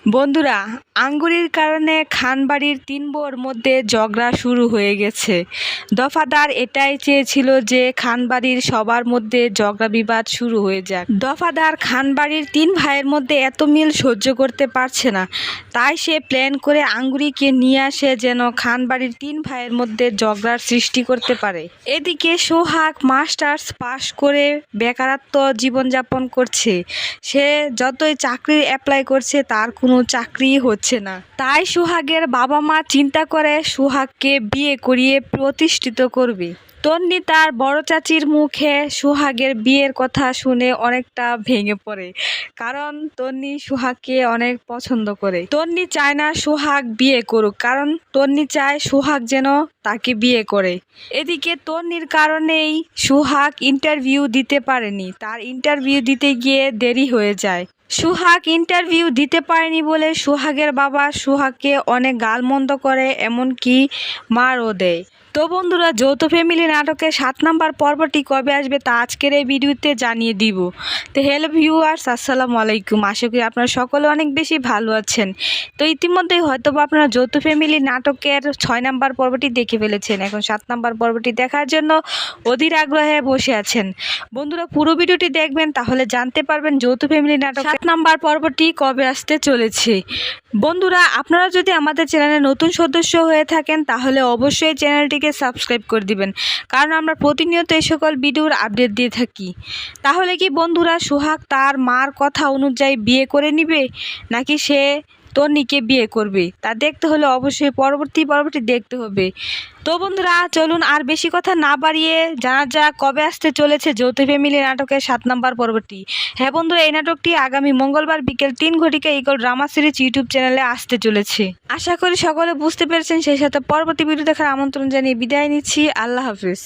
বন্ধুরা, আঙ্গুরের কারণে খানবাড়ির তিন বউর মধ্যে ঝগড়া শুরু হয়ে গেছে। দফাদার এটাই চেয়েছিল যে খানবাড়ির সবার মধ্যে ঝগড়া বিবাদ শুরু হয়ে যাক। দফাদার খানবাড়ির তিন ভাইয়ের মধ্যে এত মিল সহ্য করতে পারছে না, তাই সে প্ল্যান করে আঙ্গুরিকে নিয়ে আসে যেন খানবাড়ির তিন ভাইয়ের মধ্যে ঝগড়ার সৃষ্টি করতে পারে। এদিকে সোহাগ মাস্টার্স পাশ করে বেকারত্ব জীবনযাপন করছে। সে যতই চাকরির অ্যাপ্লাই করছে তার কোনো চাকরিই হচ্ছে না। তাই সোহাগের বাবা মা চিন্তা করে সোহাগকে বিয়ে করিয়ে প্রতিষ্ঠিত করবে। তন্নি তার বড় চাচির মুখে সোহাগের বিয়ের কথা শুনে অনেকটা ভেঙে পড়ে, কারণ তন্নি সোহাগকে অনেক পছন্দ করে। তন্নি চায় না সোহাগ বিয়ে করুক, কারণ তন্নি চায় সোহাগ যেন তাকে বিয়ে করে। এদিকে তন্নির কারণেই সোহাগ ইন্টারভিউ দিতে পারেনি, তার ইন্টারভিউ দিতে গিয়ে দেরি হয়ে যায়। সোহাগ ইন্টারভিউ দিতে পারেনি বলে সোহাগের বাবা সোহাগকে অনেক গালমন্দ করে, এমনকি মারও দেয়। তো বন্ধুরা, যৌথ ফ্যামিলি নাটকের 7 নম্বর পর্বটি কবে আসবে তা আজকের এই ভিডিওতে জানিয়ে দিব। তো হ্যালো ভিউয়ার্স, আসসালামু আলাইকুম। আশা করি আপনারা সকলে অনেক বেশি ভালো আছেন। তো ইতিমধ্যেই হয়তো আপনারা যৌথ ফ্যামিলি নাটকের 6 নম্বর পর্বটি দেখে ফেলেছেন। এখন 7 নম্বর পর্বটি দেখার জন্য অধীর আগ্রহে বসে আছেন। বন্ধুরা, পুরো ভিডিওটি দেখবেন, তাহলে জানতে পারবেন যৌথ ফ্যামিলি নাটক 7 নম্বর পর্বটি কবে আসতে চলেছে। বন্ধুরা, আপনারা যদি আমাদের চ্যানেলে নতুন সদস্য হয়ে থাকেন তাহলে অবশ্যই চ্যানেলটিকে সাবস্ক্রাইব করে দিবেন, কারণ আমরা প্রতিনিয়ত এই সকল ভিডিওর আপডেট দিয়ে থাকি। তাহলে কি বন্ধুরা, সোহাগ তার মার কথা অনুযায়ী বিয়ে করে নিবে, নাকি সে তন্নিকে বিয়ে করবে, তা দেখতে হলে অবশ্যই পরবর্তী দেখতে হবে। তো বন্ধুরা, চলুন আর বেশি কথা না বাড়িয়ে জানা যাক কবে আসতে চলেছে যৌথ ফ্যামিলি নাটকের 7 নম্বর পর্বটি। হ্যাঁ বন্ধুরা, এই নাটকটি আগামী মঙ্গলবার বিকেল 3 ঘটিকা ইগল ড্রামা সিরিজ ইউটিউব চ্যানেলে আসতে চলেছে। আশা করি সকলে বুঝতে পেরেছেন। সেই সাথে পরবর্তী ভিডিও দেখার আমন্ত্রণ জানিয়ে বিদায় নিচ্ছি। আল্লাহ হাফিজ।